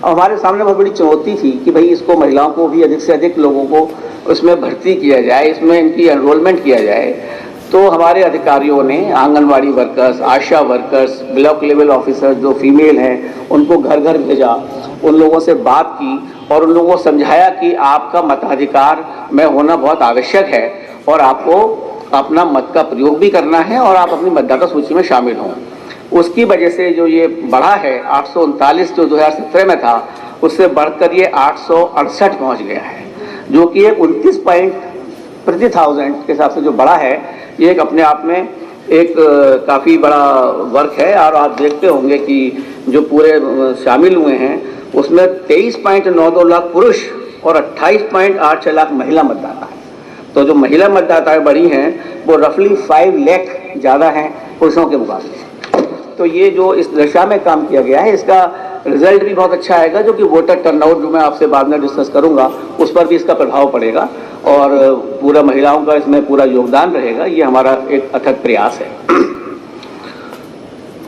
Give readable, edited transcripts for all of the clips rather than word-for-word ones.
अब हमारे सामने बहुत बड़ी चुनौती थी कि भाई इसको महिलाओं को भी अधिक से अधिक लोगों को उसमें भर्ती किया जाए, इसमें इनकी एनरोलमेंट किया जाए। तो हमारे अधिकारियों ने आंगनवाड़ी वर्कर्स, आशा वर्कर्स, ब्लॉक लेवल ऑफिसर जो फीमेल हैं उनको घर घर भेजा, उन लोगों से बात की और उन लोगों को समझाया कि आपका मताधिकार में होना बहुत आवश्यक है और आपको अपना मत का प्रयोग भी करना है और आप अपनी मतदाता सूची में शामिल हों। उसकी वजह से जो ये बढ़ा है 839 जो 2017 में था उससे बढ़कर ये 868 पहुंच गया है, जो कि एक 29 पॉइंट प्रति 1000 के हिसाब से जो बढ़ा है, ये एक अपने आप में एक काफ़ी बड़ा वर्क है। और आप देखते होंगे कि जो पूरे शामिल हुए हैं उसमें 23.92 लाख पुरुष और 28.86 लाख महिला मतदाता हैं। तो जो महिला मतदाताएं बढ़ी हैं वो रफली 5 लाख ज़्यादा हैं पुरुषों के मुकाबले। तो ये जो इस दिशा में काम किया गया है इसका रिजल्ट भी बहुत अच्छा आएगा, जो कि वोटर टर्नआउट जो मैं आपसे बाद में डिस्कस करूंगा उस पर भी इसका प्रभाव पड़ेगा और पूरा महिलाओं का इसमें पूरा योगदान रहेगा। ये हमारा एक अथक प्रयास है।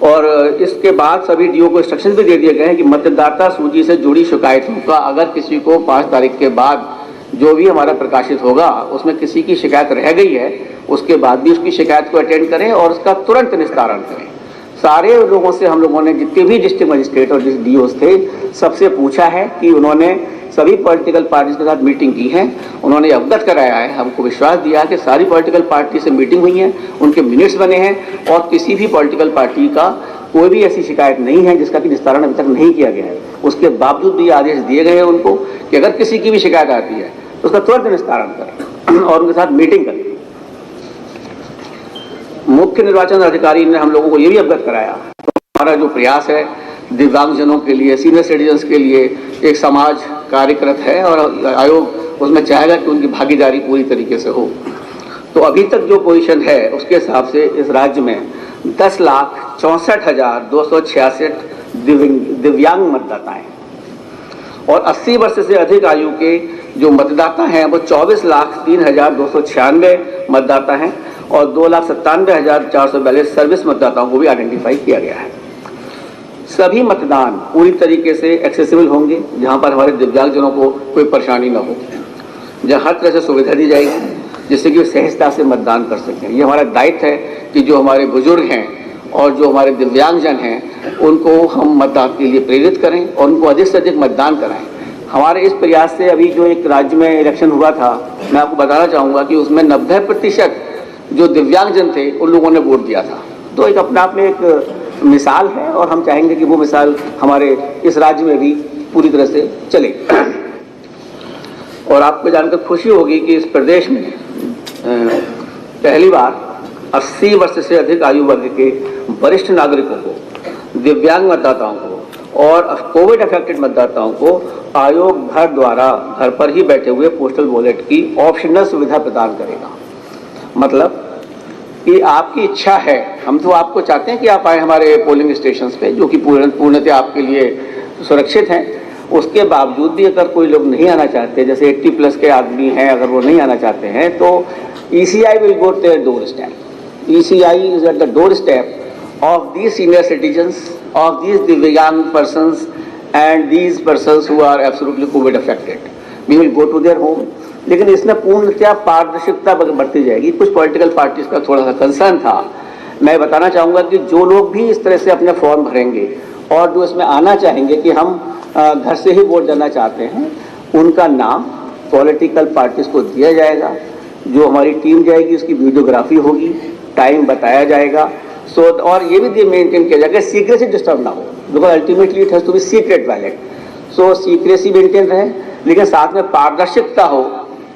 और इसके बाद सभी डीओ को इंस्ट्रक्शन भी दे दिए गए हैं कि मतदाता सूची से जुड़ी शिकायतों का अगर किसी को 5 तारीख के बाद जो भी हमारा प्रकाशित होगा उसमें किसी की शिकायत रह गई है उसके बाद भी उसकी शिकायत को अटेंड करें और उसका तुरंत निस्तारण करें। सारे लोगों से हम लोगों ने जितने भी डिस्ट्रिक्ट मजिस्ट्रेट और डीओस थे सबसे पूछा है कि उन्होंने सभी पॉलिटिकल पार्टीज के साथ मीटिंग की है, उन्होंने अवगत कराया है, हमको विश्वास दिया कि सारी पॉलिटिकल पार्टी से मीटिंग हुई है, उनके मिनट्स बने हैं और किसी भी पॉलिटिकल पार्टी का कोई भी ऐसी शिकायत नहीं है जिसका कि निस्तारण अभी तक नहीं किया गया है। उसके बावजूद भी आदेश दिए गए हैं उनको कि अगर किसी की भी शिकायत आती है तो उसका तुरंत निस्तारण करें और उनके साथ मीटिंग करें। मुख्य निर्वाचन अधिकारी ने हम लोगों को ये भी अवगत कराया तो हमारा जो प्रयास है दिव्यांगजनों के लिए, सीनियर सिटीजन्स के लिए एक समाज कार्यरत है और आयोग उसमें चाहेगा कि उनकी भागीदारी पूरी तरीके से हो। तो अभी तक जो पोजीशन है उसके हिसाब से इस राज्य में 10,64,266 दिव्यांग मतदाता हैं और 80 वर्ष से अधिक आयु के जो मतदाता हैं वो 24,03,296 मतदाता हैं और 2,97,442 सर्विस मतदाताओं को भी आइडेंटिफाई किया गया है। सभी मतदान पूरी तरीके से एक्सेसिबल होंगे, जहां पर हमारे दिव्यांगजनों को कोई परेशानी न हो, जहां हर तरह से सुविधा दी जाएगी जिससे कि वे सहजता से मतदान कर सकें। ये हमारा दायित्व है कि जो हमारे बुजुर्ग हैं और जो हमारे दिव्यांगजन हैं उनको हम मतदान के लिए प्रेरित करें और उनको अधिक से अधिक मतदान कराएं। हमारे इस प्रयास से अभी जो एक राज्य में इलेक्शन हुआ था, मैं आपको बताना चाहूँगा कि उसमें 90% जो दिव्यांगजन थे उन लोगों ने वोट दिया था। तो एक अपने आप में एक मिसाल है और हम चाहेंगे कि वो मिसाल हमारे इस राज्य में भी पूरी तरह से चले। और आपको जानकर खुशी होगी कि इस प्रदेश में पहली बार 80 वर्ष से अधिक आयु वर्ग के वरिष्ठ नागरिकों को, दिव्यांग मतदाताओं को और कोविड अफेक्टेड मतदाताओं को आयोग घर द्वारा घर पर ही बैठे हुए पोस्टल बैलेट की ऑप्शनल सुविधा प्रदान करेगा। मतलब कि आपकी इच्छा है, हम तो आपको चाहते हैं कि आप आए हमारे पोलिंग स्टेशंस पे जो कि पूर्णतः आपके लिए सुरक्षित हैं। उसके बावजूद भी अगर कोई लोग नहीं आना चाहते, जैसे 80+ के आदमी हैं, अगर वो नहीं आना चाहते हैं तो ECI will go to their doorstep. ECI is at the doorstep of these senior citizens, of these divyang persons and these persons who are absolutely COVID affected. We will go to their home. लेकिन इसमें पूर्णतः पारदर्शिता बढ़ती जाएगी। कुछ political parties का थोड़ा सा कंसर्न था। मैं बताना चाहूँगा कि जो लोग भी इस तरह से अपने फॉर्म भरेंगे और जो इसमें आना चाहेंगे कि हम घर से ही वोट देना चाहते हैं, उनका नाम पॉलिटिकल पार्टीज को दिया जाएगा। जो हमारी टीम जाएगी उसकी वीडियोग्राफी होगी, टाइम बताया जाएगा। और ये भी मेंटेन किया जाएगा सीक्रेसी डिस्टर्ब ना हो, because ultimately it has to be secret ballot. So secrecy maintain रहे लेकिन साथ में पारदर्शिता हो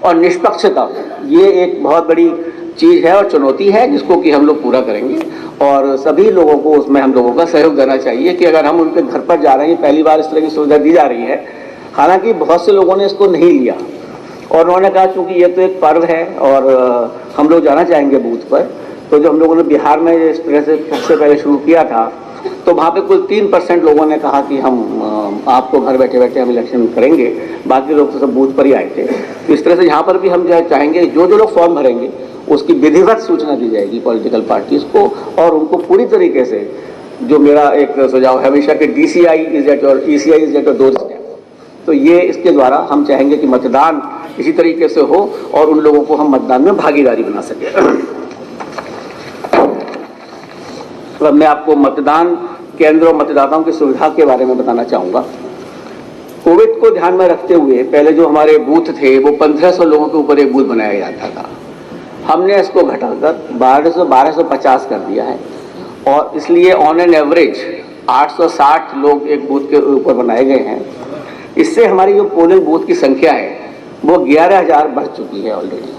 और निष्पक्षता हो। ये एक बहुत बड़ी चीज़ है और चुनौती है जिसको कि हम लोग पूरा करेंगे और सभी लोगों को उसमें हम लोगों का सहयोग देना चाहिए कि अगर हम उनके घर पर जा रहे हैं, पहली बार इस तरह की सुविधा दी जा रही है। हालांकि बहुत से लोगों ने इसको नहीं लिया और उन्होंने कहा चूँकि ये तो एक पर्व है और हम लोग जाना चाहेंगे बूथ पर। तो जो हम लोगों ने बिहार में इस तरह से सबसे पहले शुरू किया था तो वहाँ पे कुल 3% लोगों ने कहा कि हम आपको घर बैठे बैठे हम इलेक्शन करेंगे, बाकी लोग तो सब बूथ पर ही आए थे। तो इस तरह से यहाँ पर भी हम चाहेंगे जो लोग फॉर्म भरेंगे उसकी विधिवत सूचना दी जाएगी पॉलिटिकल पार्टीज को और उनको पूरी तरीके से, जो मेरा एक सुझाव है हमेशा कि ECI is at your door step. तो ये इसके द्वारा हम चाहेंगे कि मतदान इसी तरीके से हो और उन लोगों को हम मतदान में भागीदारी बना सकें। तो मैं आपको मतदान केंद्र और मतदाताओं की सुविधा के बारे में बताना चाहूँगा। कोविड को ध्यान में रखते हुए पहले जो हमारे बूथ थे वो 1500 लोगों के ऊपर एक बूथ बनाया जाता था। हमने इसको घटाकर 1250 कर दिया है और इसलिए ऑन एन एवरेज 860 लोग एक बूथ के ऊपर बनाए गए हैं। इससे हमारी जो पोलिंग बूथ की संख्या है वो 11,000 बढ़ चुकी है ऑलरेडी।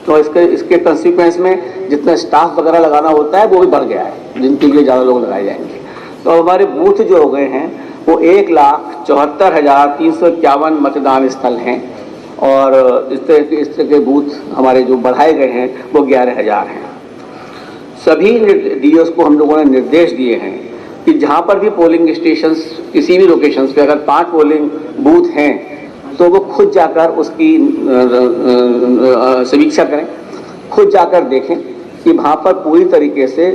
तो इसके कंसिक्वेंस में जितना स्टाफ वगैरह लगाना होता है वो भी बढ़ गया है, जिनके लिए ज़्यादा लोग लगाए जाएंगे। तो हमारे बूथ जो हो गए हैं वो 1,74,351 मतदान स्थल हैं और इस तरह के बूथ हमारे जो बढ़ाए गए हैं वो 11,000 हैं। सभी डीओस को हम लोगों ने निर्देश दिए हैं कि जहाँ पर भी पोलिंग स्टेशंस किसी भी लोकेशंस पे अगर 5 पोलिंग बूथ हैं तो वो खुद जाकर उसकी समीक्षा करें, खुद जाकर देखें कि वहाँ पर पूरी तरीके से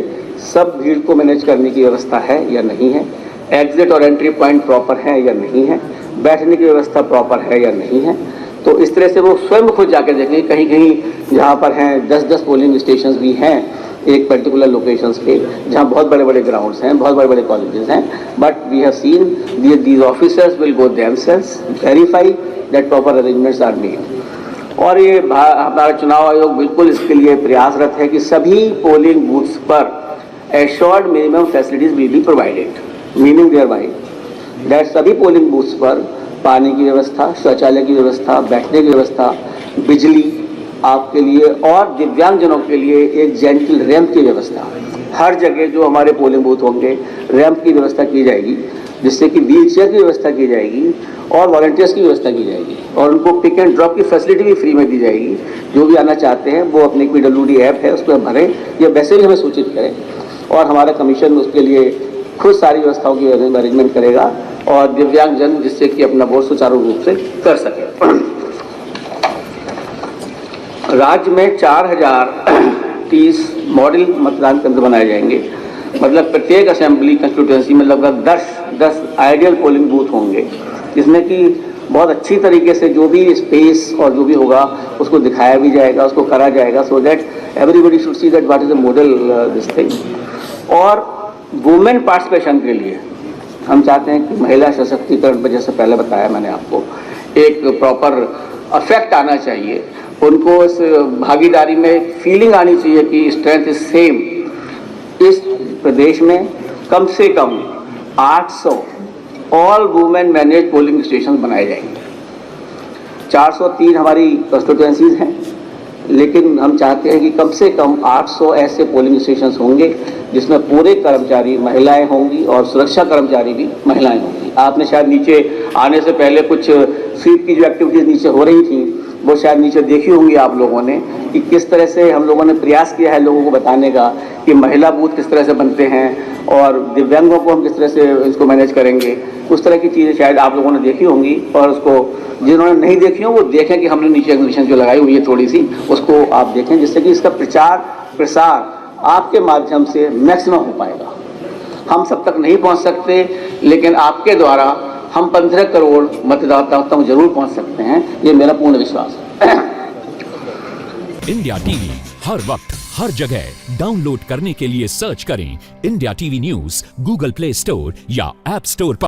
सब भीड़ को मैनेज करने की व्यवस्था है या नहीं है, एग्जिट और एंट्री पॉइंट प्रॉपर है या नहीं है, बैठने की व्यवस्था प्रॉपर है या नहीं है। तो इस तरह से वो स्वयं खुद जाकर देखेंगे। कहीं कहीं जहाँ पर हैं 10-10 पोलिंग स्टेशंस भी हैं एक पर्टिकुलर लोकेशंस पे, जहाँ बहुत बड़े बड़े ग्राउंड्स हैं, बहुत बड़े बड़े कॉलेजेस हैं, but we have seen these officers will go themselves verify that proper arrangements are made. और ये हमारा चुनाव आयोग बिल्कुल इसके लिए प्रयासरत है कि सभी पोलिंग बूथ्स पर assured minimum facilities will be provided, meaning there by that सभी पोलिंग बूथ्स पर पानी की व्यवस्था, शौचालय की व्यवस्था, बैठने की व्यवस्था, बिजली आपके लिए और दिव्यांगजनों के लिए एक जेंटल रैंप की व्यवस्था, हर जगह जो हमारे पोलिंग बूथ होंगे रैंप की व्यवस्था की जाएगी, जिससे कि व्हील चेयर की व्यवस्था की जाएगी और वॉलंटियर्स की व्यवस्था की जाएगी और उनको पिक एंड ड्रॉप की फैसिलिटी भी फ्री में दी जाएगी। जो भी आना चाहते हैं वो अपनी PWD ऐप है उस पर भरें या वैसे भी हमें सूचित करें और हमारा कमीशन उसके लिए खुद सारी व्यवस्थाओं की अरेंजमेंट करेगा और दिव्यांगजन जिससे कि अपना वोट सुचारू रूप से कर सके। राज्य में 4030 मॉडल मतदान केंद्र बनाए जाएंगे, मतलब प्रत्येक असेंबली कंस्टिट्यूएंसी में लगभग 10 आइडियल पोलिंग बूथ होंगे, जिसमें कि बहुत अच्छी तरीके से जो भी स्पेस और जो भी होगा उसको दिखाया भी जाएगा, उसको करा जाएगा, so that everybody should see that what is the model this thing. और वुमेन पार्टिसिपेशन के लिए हम चाहते हैं कि महिला सशक्तिकरण पर, जैसे पहले बताया मैंने आपको, एक प्रॉपर अफेक्ट आना चाहिए, उनको इस भागीदारी में फीलिंग आनी चाहिए कि स्ट्रेंथ इज सेम। इस प्रदेश में कम से कम 800 all women manage polling station बनाए जाएंगे। 403 हमारी कंस्टिट्यूएंसीज हैं, लेकिन हम चाहते हैं कि कम से कम 800 ऐसे पोलिंग स्टेशन होंगे जिसमें पूरे कर्मचारी महिलाएं होंगी और सुरक्षा कर्मचारी भी महिलाएं होंगी। आपने शायद नीचे आने से पहले कुछ स्वीप की जो एक्टिविटीज नीचे हो रही थी वो शायद नीचे देखी होंगी आप लोगों ने कि किस तरह से हम लोगों ने प्रयास किया है लोगों को बताने का कि महिला बूथ किस तरह से बनते हैं और दिव्यांगों को हम किस तरह से इसको मैनेज करेंगे। उस तरह की चीज़ें शायद आप लोगों ने देखी होंगी और उसको जिन्होंने नहीं देखी हो वो देखें कि हमने नीचे एग्जीबिशन जो लगाई हुई है थोड़ी सी, उसको आप देखें, जिससे कि इसका प्रचार प्रसार आपके माध्यम से मैक्सिमम हो पाएगा। हम सब तक नहीं पहुंच सकते, लेकिन आपके द्वारा हम 15 करोड़ मतदाताओं तक जरूर पहुंच सकते हैं, ये मेरा पूर्ण विश्वास है। इंडिया टीवी हर वक्त हर जगह डाउनलोड करने के लिए सर्च करें India TV news Google play store या ऐप स्टोर पर।